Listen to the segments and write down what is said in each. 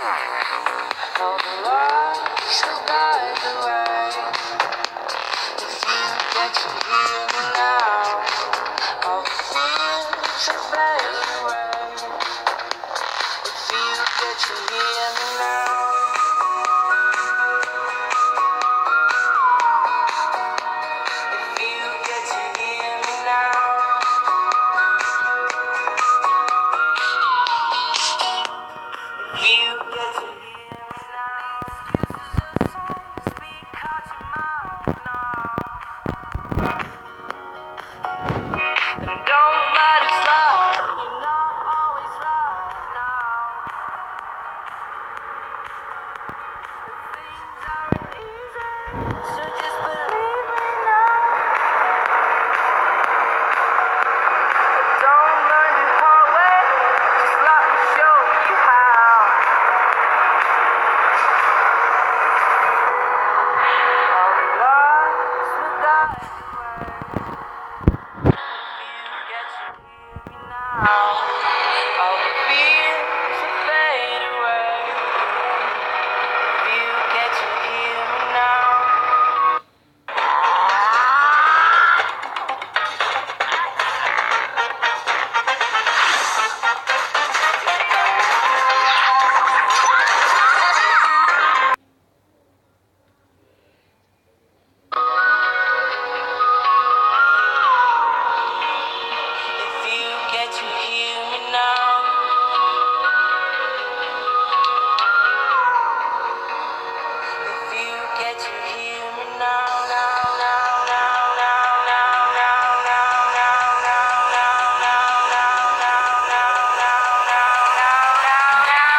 All the lights will guide the way. If you get to hear me now, all the fears will fade away. If you get to hear me now. If you get to hear me now. If you get to hear me now. Speak out your mouth now. And don't let it slide. You're not always right now. Things aren't easy, so just believe me now. Don't learn the hard way, just let me show you how. All the lights will guide the way. If you get to hear me now, all the fears will fade away. If you get to hear me now. If you get to hear me now. If you get to hear me now, now, now, now, now, now, now, now, now, now, now, now, now, now,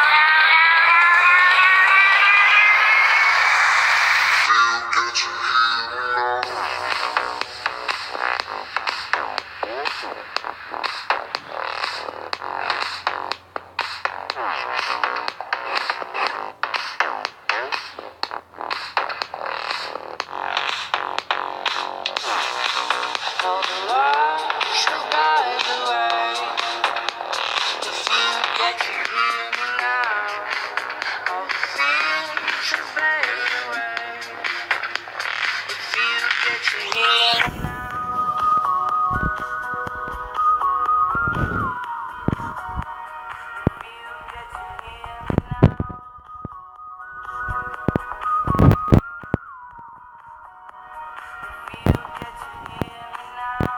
all the lights will guide the way. If you get to hear me now, all the fears will fade away. If you get to hear me now. If you get to hear me now. If you get to hear me now.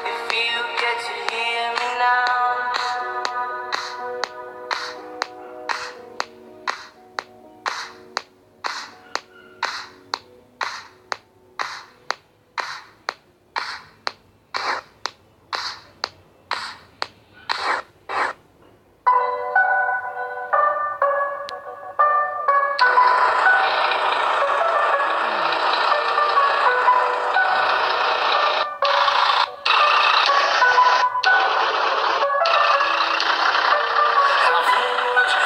If you get to hear me now.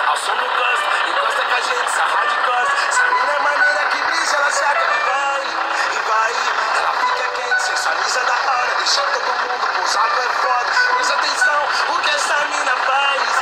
Ao som do gosto, encosta com a gente, sarra de costa. Essa mina é maneira que brisa, ela se abre e vai. Ela fica quente, sensualiza da hora, deixa todo mundo pousado, é foda. Presta atenção, o que essa mina faz.